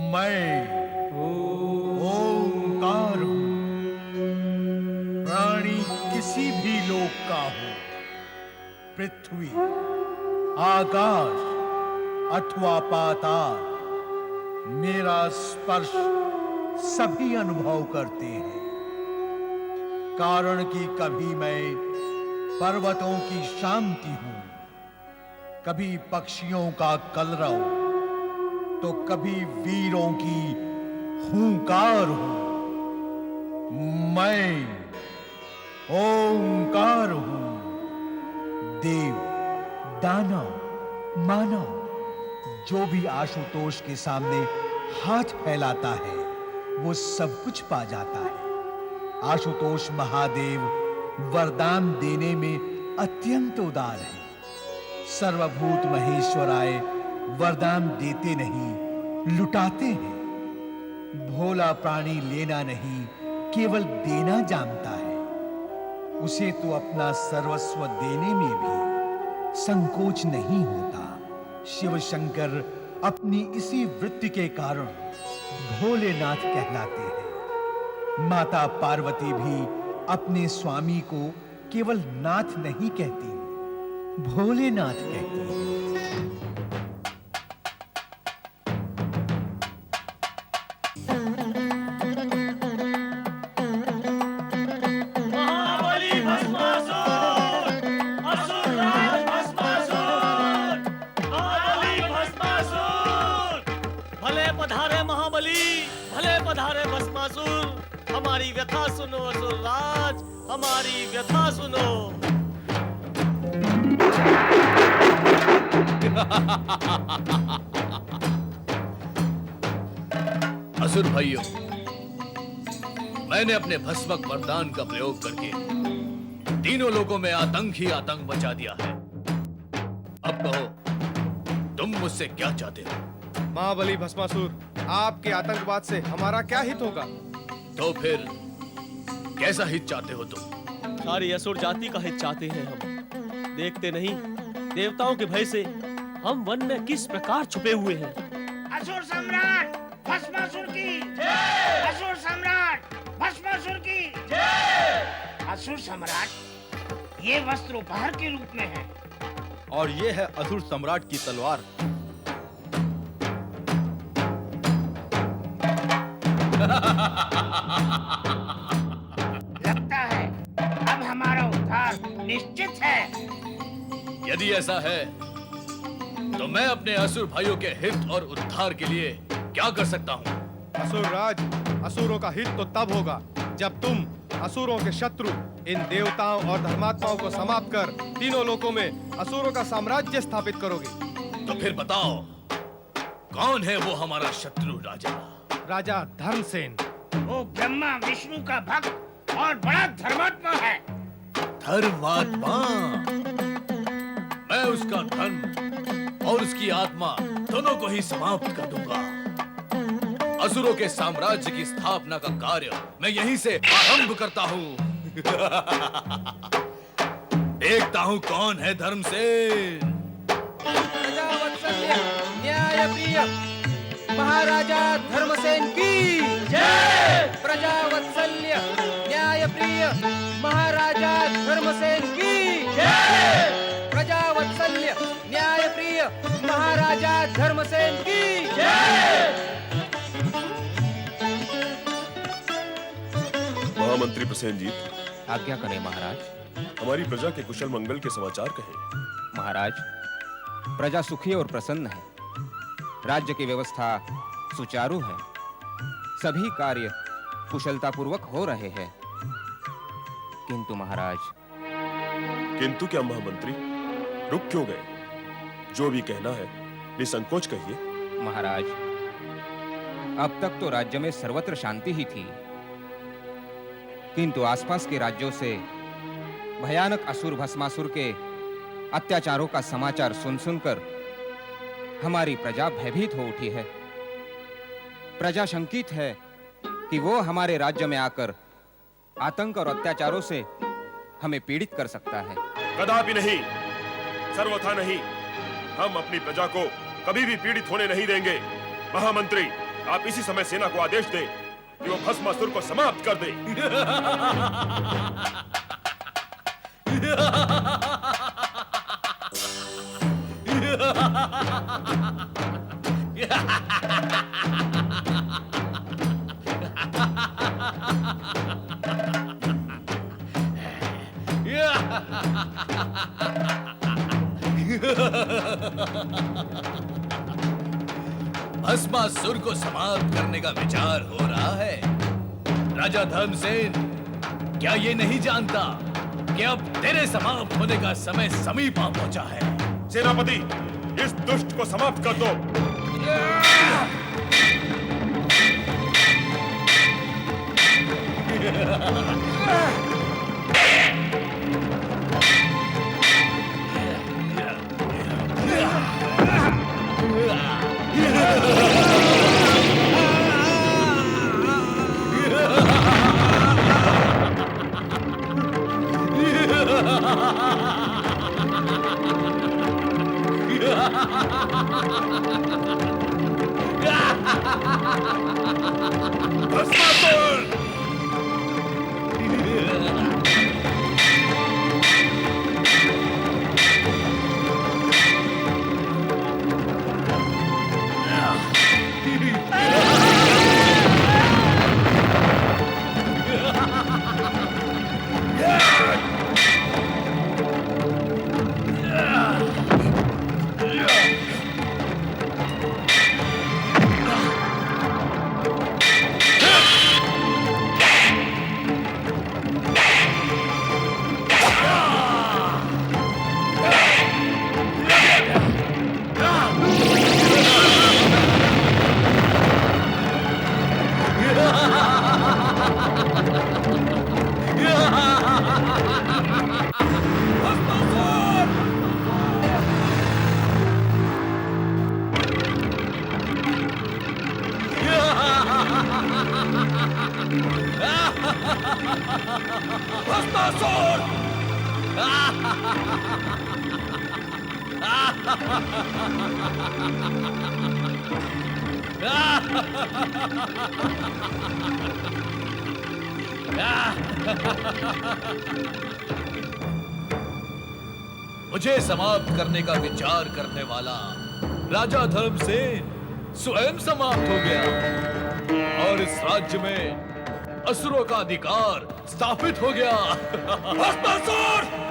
मैं ओंकार हूं। प्राणी किसी भी लोक का हो, पृथ्वी, आकाश अथवा पाताल, मेरा स्पर्श सभी अनुभव करते हैं। कारण कि कभी मैं पर्वतों की शांति हूं, कभी पक्षियों का कलरव, तो कभी वीरों की हुंकार हूं। मैं ओंकार हूं। देव, दानव, मानव जो भी आशुतोष के सामने हाथ फैलाता है, वो सब कुछ पा जाता है। आशुतोष महादेव वरदान देने में अत्यंत उदार है। सर्वभूत महेश्वराय वरदान देते नहीं, लुटाते हैं। भोला प्राणी लेना नहीं, केवल देना जानता है। उसे तो अपना सर्वस्व देने में भी संकोच नहीं होता। शिव शंकर अपनी इसी वृत्ति के कारण भोलेनाथ कहलाते हैं। माता पार्वती भी अपने स्वामी को केवल नाथ नहीं कहती, भोलेनाथ कहती है। महाबली भस्मासुर, असुरराज भस्मासुर, महाबली भस्मासुर। भले पधारे महाबली, भले पधारे भस्मासुर। हमारी व्यथा सुनो असुरराज, हमारी व्यथा सुनो। असुर भाइयों, मैंने अपने भस्मक वरदान का प्रयोग करके तीनों लोगों में आतंक ही आतंक मचा दिया है। अब कहो, तुम मुझसे क्या चाहते हो? महाबली भस्मासुर, आपके आतंकवाद से हमारा क्या हित होगा? तो फिर कैसा हित चाहते हो तुम? सारी असुर जाति का हित चाहते हैं हम। देखते नहीं, देवताओं के भय से हम वन में किस प्रकार छुपे हुए हैं। असुर सम्राट भस्मासुर की जय! असुर सम्राट भस्मासुर की जय! असुर सम्राट, ये वस्त्र उपहार के रूप में है। और ये है असुर सम्राट की तलवार। लगता है अब हमारा उद्धार निश्चित है। यदि ऐसा है तो मैं अपने असुर भाइयों के हित और उद्धार के लिए क्या कर सकता हूँ? असुर राज, असुरों का हित तो तब होगा जब तुम असुरों के शत्रु इन देवताओं और धर्मात्माओं को समाप्त कर तीनों लोकों में असुरों का साम्राज्य स्थापित करोगे। तो फिर बताओ, कौन है वो हमारा शत्रु राजा? राजा धर्मसेन। वो ब्रह्मा विष्णु का भक्त और बड़ा धर्मात्मा है। धर्मात्मा? मैं उसका धर्म और उसकी आत्मा दोनों को ही समाप्त कर दूंगा। असुरों के साम्राज्य की स्थापना का कार्य मैं यहीं से आरंभ करता हूँ। देखता हूँ कौन है धर्मसेन। प्रजावत्सल्य न्यायप्रिय महाराजा धर्मसेन की जय! प्रजावत्सल्य न्यायप्रिय महाराजा धर्मसेन की जय! प्रजावत्सल्य न्यायप्रिय महाराजा धर्मसेन की जय! महामंत्री प्रसेन जी, आज्ञा करें महाराज। हमारी प्रजा के कुशल मंगल के समाचार कहें। महाराज, प्रजा सुखी और प्रसन्न है। राज्य की व्यवस्था सुचारू है। सभी कार्य कुशलतापूर्वक हो रहे हैं। किंतु महाराज। किंतु क्या महामंत्री? रुक क्यों गए? जो भी कहना है निसंकोच कहिए। महाराज, अब तक तो राज्य में सर्वत्र शांति ही थी, किंतु आसपास के राज्यों से भयानक असुर भस्मासुर के अत्याचारों का समाचार सुन सुनकर हमारी प्रजा भयभीत हो उठी है। प्रजा शंकित है कि वो हमारे राज्य में आकर आतंक और अत्याचारों से हमें पीड़ित कर सकता है। कदापि नहीं, सर्वथा नहीं। हम अपनी प्रजा को कभी भी पीड़ित होने नहीं देंगे। महामंत्री, आप इसी समय सेना को आदेश दें कि वो भस्मासुर को समाप्त कर दे। भस्मासुर को समाप्त करने का विचार हो रहा है। राजा धर्मसेन, क्या ये नहीं जानता कि अब तेरे समाप्त होने का समय समीप आ पहुंचा है? सेनापति, इस दुष्ट को समाप्त कर दो। भस्मासुर! भस्मासुर! मुझे समाप्त करने का विचार करने वाला राजा धर्मसेन स्वयं समाप्त हो गया और इस राज्य में असुरों का अधिकार स्थापित हो गया। भस्मासुर!